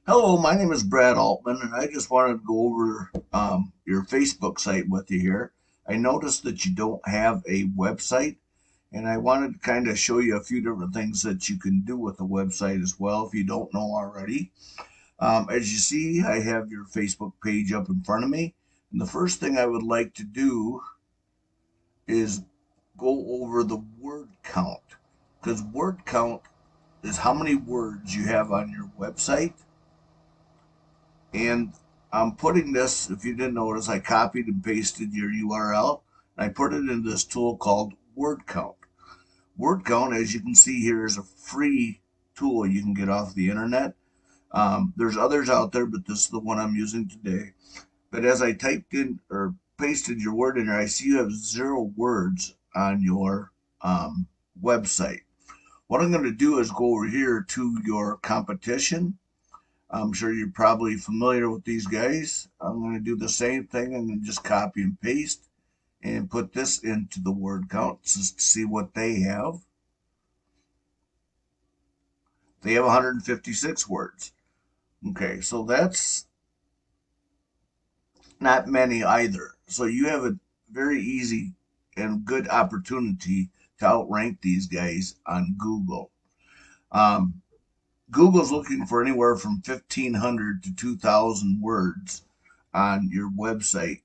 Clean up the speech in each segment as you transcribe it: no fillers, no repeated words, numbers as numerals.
Hello, my name is Brad Altman, and I just wanted to go over your Facebook site with you here. I noticed that you don't have a website, and I wanted to kind of show you a few different things that you can do with a website as well if you don't know already. As you see, I have your Facebook page up in front of me, and the first thing I would like to do is go over the word count, because word count is how many words you have on your website. And I'm putting this, if you didn't notice, I copied and pasted your URL and I put it in this tool called Word Count. Word Count, as you can see here, is a free tool you can get off the internet. There's others out there, but this is the one I'm using today. But as I typed in or pasted your word in there, I see you have 0 words on your website. What I'm going to do is go over here to your competition. I'm sure you're probably familiar with these guys. I'm going to do the same thing. I'm going to just copy and paste and put this into the word count just to see what they have. They have 156 words. Okay, so that's not many either. So you have a very easy and good opportunity to outrank these guys on Google. Um, Google's looking for anywhere from 1,500 to 2,000 words on your website.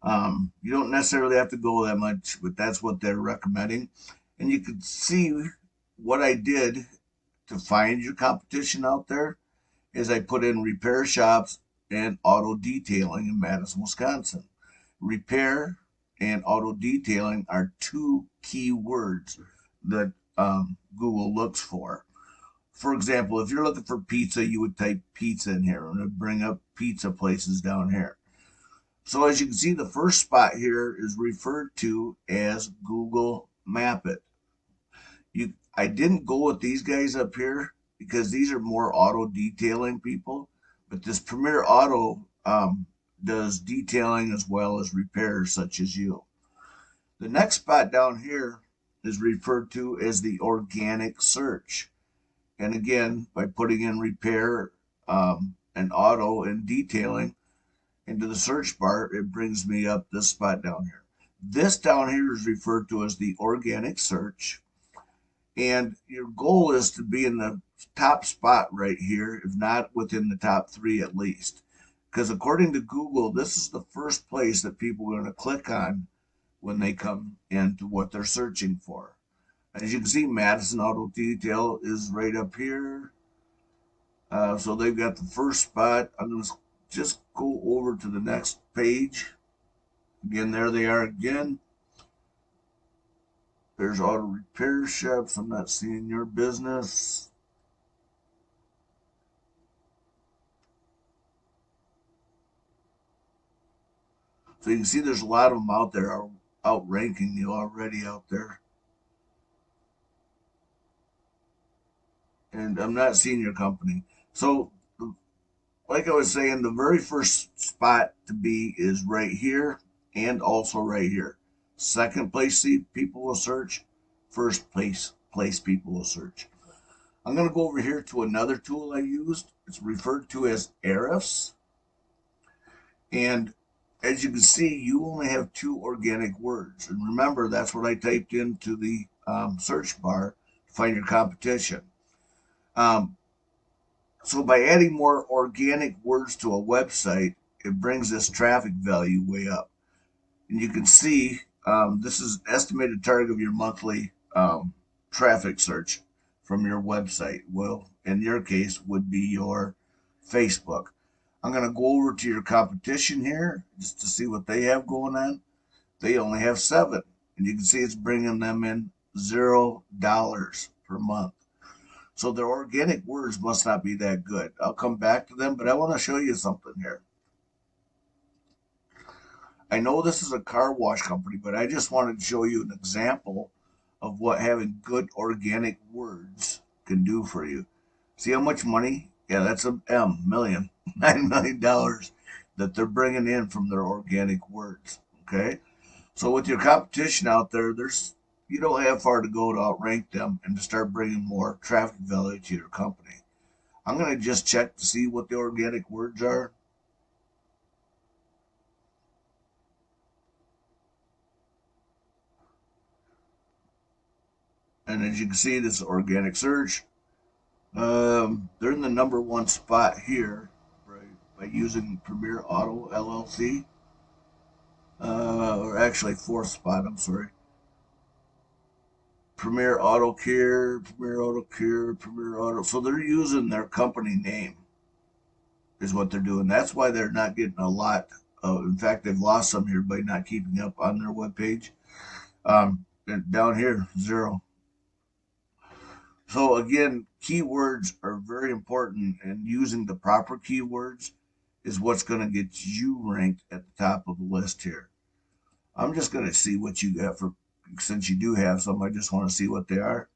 You don't necessarily have to go that much, but that's what they're recommending. And you can see what I did to find your competition out there is I put in repair shops and auto detailing in Madison, Wisconsin. Repair and auto detailing are two key words that Google looks for. For example, if you're looking for pizza, you would type pizza in here and it would bring up pizza places down here. So as you can see, the first spot here is referred to as Google Map It. I didn't go with these guys up here because these are more auto detailing people, but this Premier Auto does detailing as well as repairs such as you. The next spot down here is referred to as the organic search. And again, by putting in repair and auto and detailing, into the search bar, it brings me up this spot down here. This down here is referred to as the organic search. And your goal is to be in the top spot right here, if not within the top 3 at least. Because according to Google, this is the first place that people are going to click on when they come into what they're searching for. As you can see, Madison Auto Detail is right up here. So they've got the first spot. I'm going to just go over to the next page. Again, there they are again. There's auto repair shops. I'm not seeing your business. So you can see there's a lot of them out there outranking you already out there. And I'm not seeing your company. So, like I was saying, the very first spot to be is right here and also right here. Second place people will search. First place people will search. I'm going to go over here to another tool I used. It's referred to as Ahrefs. And as you can see, you only have 2 organic words. And remember, that's what I typed into the search bar to find your competition. Um, so by adding more organic words to a website, it brings this traffic value way up. And you can see this is estimated target of your monthly traffic search from your website. Well, in your case, would be your Facebook. I'm going to go over to your competition here just to see what they have going on. They only have 7, and you can see it's bringing them in $0 per month. So their organic words must not be that good. I'll come back to them, but I want to show you something here. I know this is a car wash company, but I just wanted to show you an example of what having good organic words can do for you. See how much money? Yeah, that's a million, $9 million that they're bringing in from their organic words. Okay, so with your competition out there, you don't have far to go to outrank them and to start bringing more traffic value to your company. I'm going to just check to see what the organic words are. And as you can see, this is organic search. They're in the #1 spot here, right, by using Premier Auto LLC. Or actually, fourth spot, I'm sorry. Premier Auto Care, Premier Auto Care, Premier Auto. So they're using their company name, is what they're doing. That's why they're not getting a lot. In fact, they've lost some here by not keeping up on their webpage. And down here, 0. So again, keywords are very important, and using the proper keywords is what's going to get you ranked at the top of the list here. I'm just going to see what you got for, since you do have some, I just want to see what they are.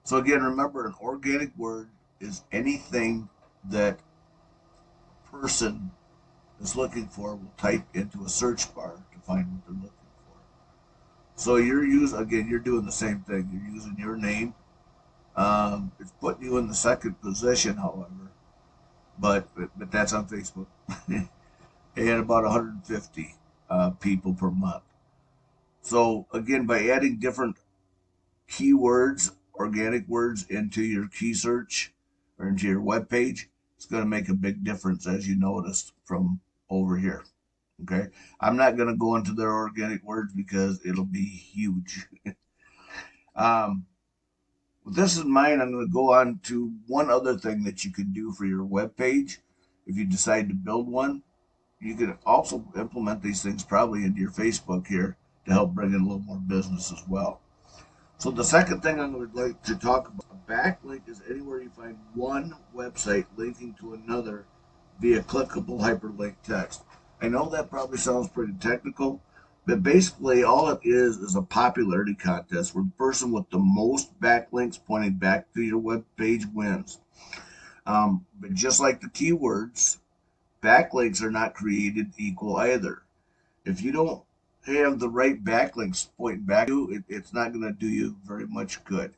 So again, remember, an organic word is anything that a person is looking for will type into a search bar to find what they're looking for. So you're doing the same thing. You're using your name. It's putting you in the second position, however, but that's on Facebook. And about 150 people per month. So again, by adding different keywords, organic words into your key search or into your web page, it's going to make a big difference, as you noticed from over here. Okay, I'm not going to go into their organic words because it'll be huge. With this in mind, I'm going to go on to one other thing that you can do for your web page. If you decide to build one, you can also implement these things probably into your Facebook here to help bring in a little more business as well. So the second thing I would like to talk about, a backlink is anywhere you find one website linking to another via clickable hyperlink text. I know that probably sounds pretty technical, but basically all it is a popularity contest where the person with the most backlinks pointing back to your web page wins. But just like the keywords, backlinks are not created equal either. If you don't have the right backlinks pointing back to you, it's not going to do you very much good.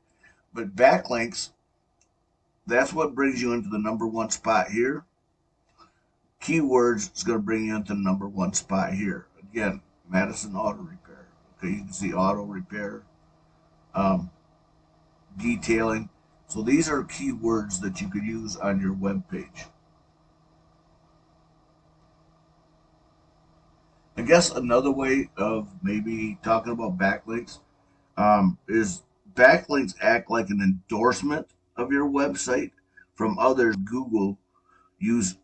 But backlinks, that's what brings you into the #1 spot here. Keywords is going to bring you into the #1 spot here. Again, Madison Auto Repair. Okay, you can see auto repair, um, detailing. So these are keywords that you could use on your web page. I guess another way of maybe talking about backlinks is backlinks act like an endorsement of your website from others. Google uses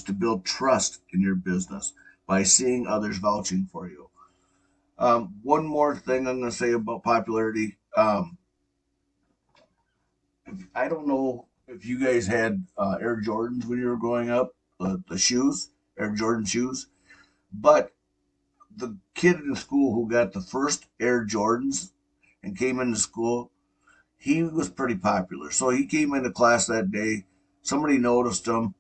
to build trust in your business by seeing others vouching for you. One more thing I'm going to say about popularity. I don't know if you guys had Air Jordans when you were growing up, the shoes, Air Jordan shoes, but the kid in school who got the first Air Jordans and came into school, he was pretty popular. So he came into class that day. Somebody noticed him.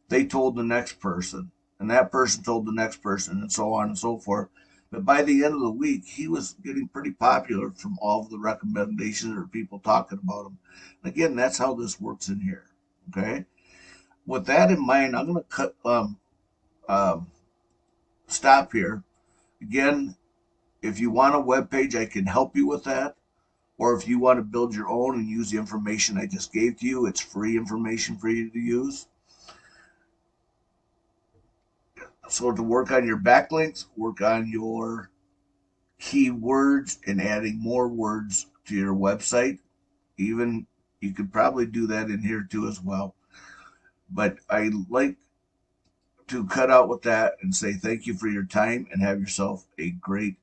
They told the next person, and that person told the next person, and so on and so forth. But by the end of the week, he was getting pretty popular from all of the recommendations or people talking about him. And again, that's how this works in here. Okay. With that in mind, I'm going to um, stop here. Again, if you want a web page, I can help you with that. Or if you want to build your own and use the information I just gave to you, it's free information for you to use. So to work on your backlinks, work on your keywords and adding more words to your website. Even you could probably do that in here too as well. But I like to cut out with that and say thank you for your time and have yourself a great